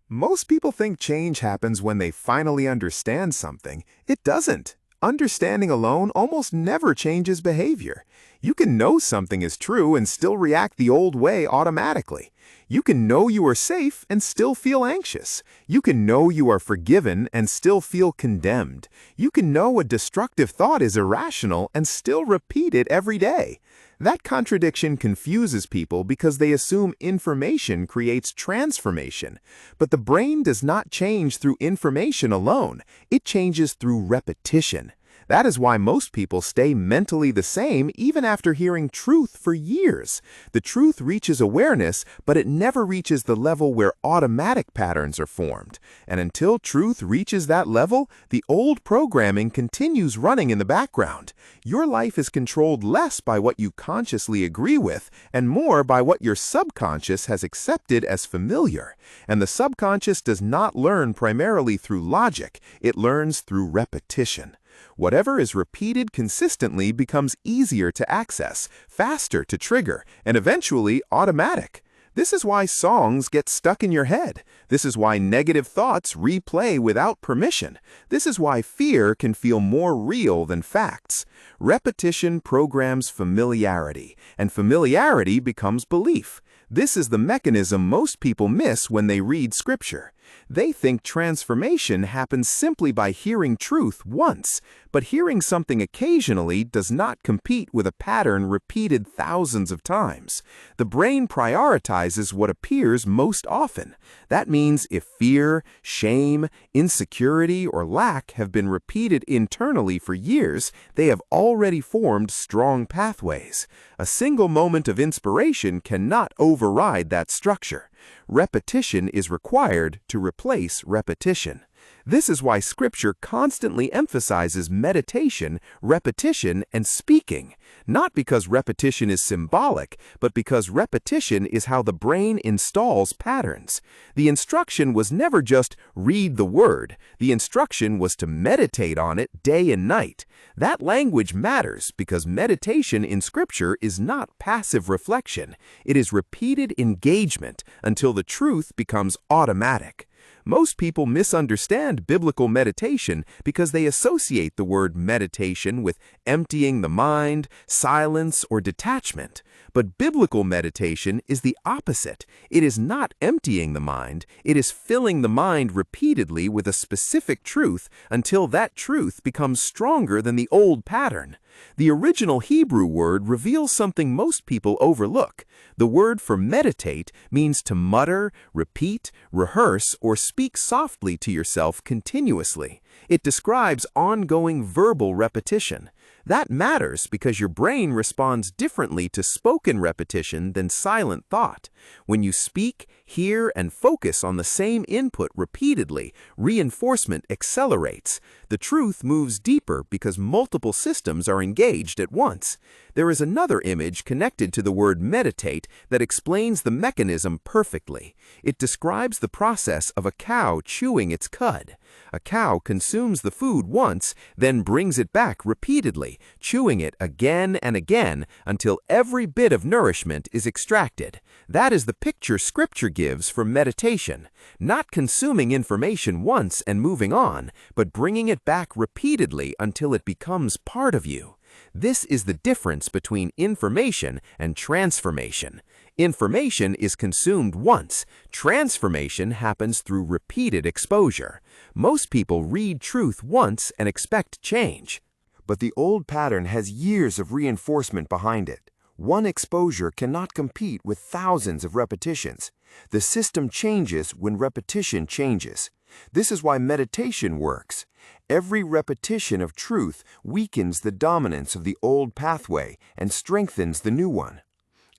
Most people think change happens when they finally understand something. It doesn't. Understanding alone almost never changes behavior. You can know something is true and still react the old way automatically. You can know you are safe and still feel anxious. You can know you are forgiven and still feel condemned. You can know a destructive thought is irrational and still repeat it every day. That contradiction confuses people because they assume information creates transformation. But the brain does not change through information alone. It changes through repetition. That is why most people stay mentally the same even after hearing truth for years. The truth reaches awareness, but it never reaches the level where automatic patterns are formed. And until truth reaches that level, the old programming continues running in the background. Your life is controlled less by what you consciously agree with and more by what your subconscious has accepted as familiar. And the subconscious does not learn primarily through logic, it learns through repetition. Whatever is repeated consistently becomes easier to access, faster to trigger, and eventually automatic. This is why songs get stuck in your head. This is why negative thoughts replay without permission. This is why fear can feel more real than facts. Repetition programs familiarity, and familiarity becomes belief. This is the mechanism most people miss when they read scripture. They think transformation happens simply by hearing truth once, but hearing something occasionally does not compete with a pattern repeated thousands of times. The brain prioritizes what appears most often. That means if fear, shame, insecurity, or lack have been repeated internally for years, they have already formed strong pathways. A single moment of inspiration cannot override that structure. Repetition is required to replace repetition. This is why Scripture constantly emphasizes meditation, repetition, and speaking, not because repetition is symbolic, but because repetition is how the brain installs patterns. The instruction was never just read the word. The instruction was to meditate on it day and night. That language matters because meditation in Scripture is not passive reflection. It is repeated engagement until the truth becomes automatic. Most people misunderstand biblical meditation because they associate the word meditation with emptying the mind, silence, or detachment. But biblical meditation is the opposite. It is not emptying the mind. It is filling the mind repeatedly with a specific truth until that truth becomes stronger than the old pattern. The original Hebrew word reveals something most people overlook. The word for meditate means to mutter, repeat, rehearse, or speak softly to yourself continuously. It describes ongoing verbal repetition. That matters because your brain responds differently to spoken repetition than silent thought. When you speak, hear, and focus on the same input repeatedly, reinforcement accelerates. The truth moves deeper because multiple systems are engaged at once. There is another image connected to the word meditate that explains the mechanism perfectly. It describes the process of a cow chewing its cud. A cow consumes the food once, then brings it back repeatedly, chewing it again and again until every bit of nourishment is extracted. That is the picture Scripture gives for meditation. Not consuming information once and moving on, but bringing it back repeatedly until it becomes part of you. This is the difference between information and transformation. Information is consumed once. Transformation happens through repeated exposure. Most people read truth once and expect change. But the old pattern has years of reinforcement behind it. One exposure cannot compete with thousands of repetitions. The system changes when repetition changes. This is why meditation works. Every repetition of truth weakens the dominance of the old pathway and strengthens the new one.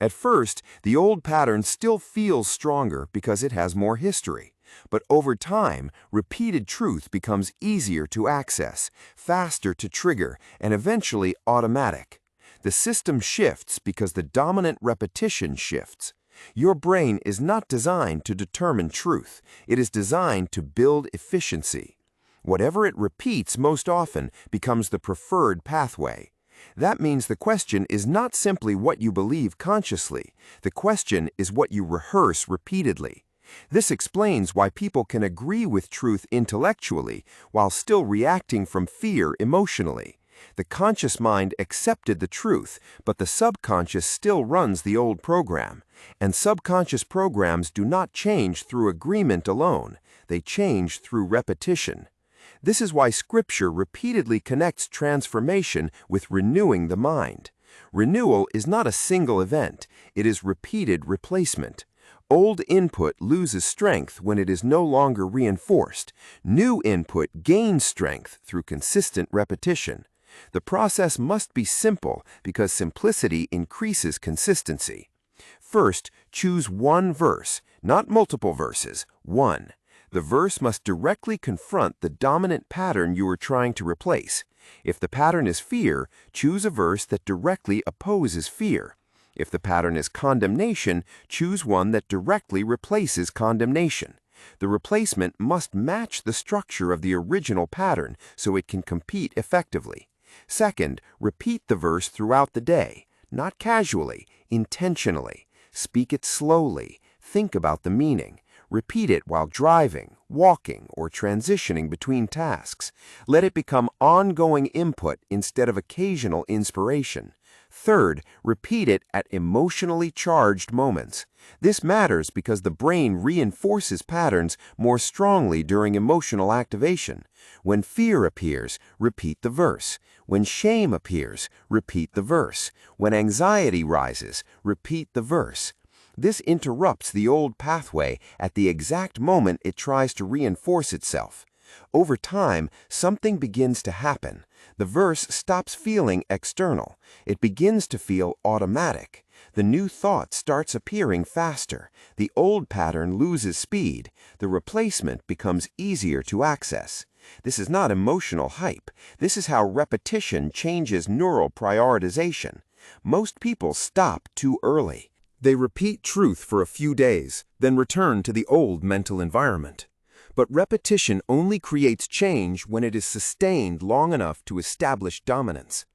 At first, the old pattern still feels stronger because it has more history. But over time, repeated truth becomes easier to access, faster to trigger, and eventually automatic. The system shifts because the dominant repetition shifts. Your brain is not designed to determine truth. It is designed to build efficiency. Whatever it repeats most often becomes the preferred pathway. That means the question is not simply what you believe consciously. The question is what you rehearse repeatedly. This explains why people can agree with truth intellectually while still reacting from fear emotionally. The conscious mind accepted the truth, but the subconscious still runs the old program. And subconscious programs do not change through agreement alone. They change through repetition. This is why Scripture repeatedly connects transformation with renewing the mind. Renewal is not a single event, it is repeated replacement. Old input loses strength when it is no longer reinforced. New input gains strength through consistent repetition. The process must be simple because simplicity increases consistency. First, choose one verse, not multiple verses, one. The verse must directly confront the dominant pattern you are trying to replace. If the pattern is fear, choose a verse that directly opposes fear. If the pattern is condemnation, choose one that directly replaces condemnation. The replacement must match the structure of the original pattern so it can compete effectively. Second, repeat the verse throughout the day, not casually, intentionally. Speak it slowly. Think about the meaning. Repeat it while driving, walking, or transitioning between tasks. Let it become ongoing input instead of occasional inspiration. Third, repeat it at emotionally charged moments. This matters because the brain reinforces patterns more strongly during emotional activation. When fear appears, repeat the verse. When shame appears, repeat the verse. When anxiety rises, repeat the verse. This interrupts the old pathway at the exact moment it tries to reinforce itself. Over time, something begins to happen. The verse stops feeling external. It begins to feel automatic. The new thought starts appearing faster. The old pattern loses speed. The replacement becomes easier to access. This is not emotional hype. This is how repetition changes neural prioritization. Most people stop too early. They repeat truth for a few days, then return to the old mental environment. But repetition only creates change when it is sustained long enough to establish dominance.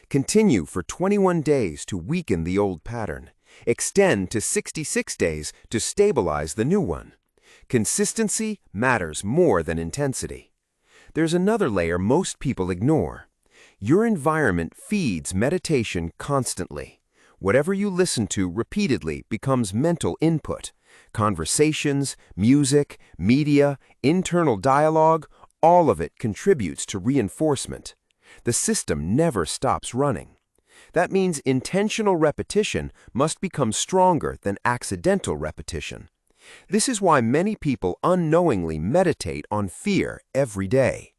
Continue for 21 days to weaken the old pattern. Extend to 66 days to stabilize the new one. Consistency matters more than intensity. There's another layer most people ignore. Your environment feeds meditation constantly. Whatever you listen to repeatedly becomes mental input. Conversations, music, media, internal dialogue, all of it contributes to reinforcement. The system never stops running. That means intentional repetition must become stronger than accidental repetition. This is why many people unknowingly meditate on fear every day.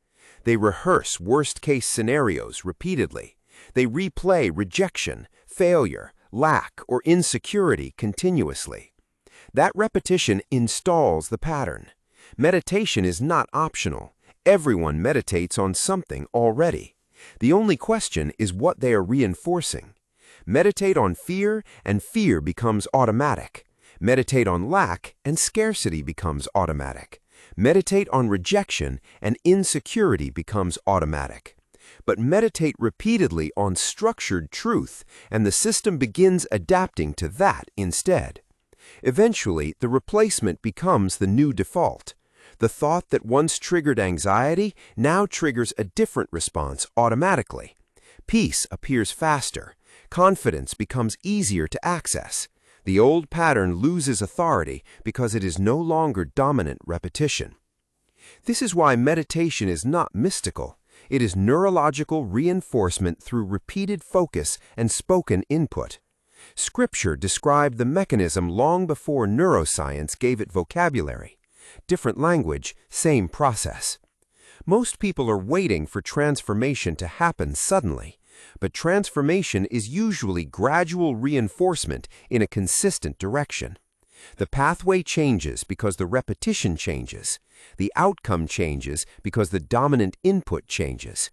They rehearse worst-case scenarios repeatedly. They replay rejection, failure, lack, or insecurity continuously. That repetition installs the pattern. Meditation is not optional. Everyone meditates on something already. The only question is what they are reinforcing. Meditate on fear, and fear becomes automatic. Meditate on lack, and scarcity becomes automatic. Meditate on rejection, and insecurity becomes automatic. But meditate repeatedly on structured truth, and the system begins adapting to that instead. Eventually, the replacement becomes the new default. The thought that once triggered anxiety now triggers a different response automatically. Peace appears faster. Confidence becomes easier to access. The old pattern loses authority because it is no longer dominant repetition. This is why meditation is not mystical. It is neurological reinforcement through repeated focus and spoken input. Scripture described the mechanism long before neuroscience gave it vocabulary. Different language, same process. Most people are waiting for transformation to happen suddenly, but transformation is usually gradual reinforcement in a consistent direction. The pathway changes because the repetition changes. The outcome changes because the dominant input changes.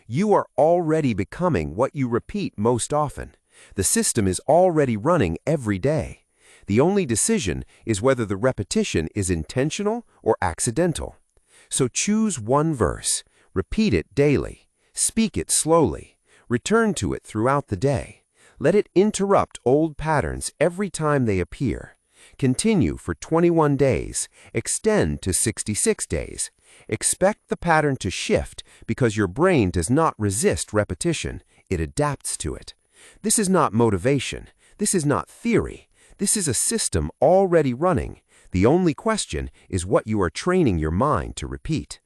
You are already becoming what you repeat most often. The system is already running every day. The only decision is whether the repetition is intentional or accidental. So choose one verse, repeat it daily, speak it slowly, return to it throughout the day. Let it interrupt old patterns every time they appear. Continue for 21 days. Extend to 66 days. Expect the pattern to shift because your brain does not resist repetition. It adapts to it. This is not motivation. This is not theory. This is a system already running. The only question is what you are training your mind to repeat.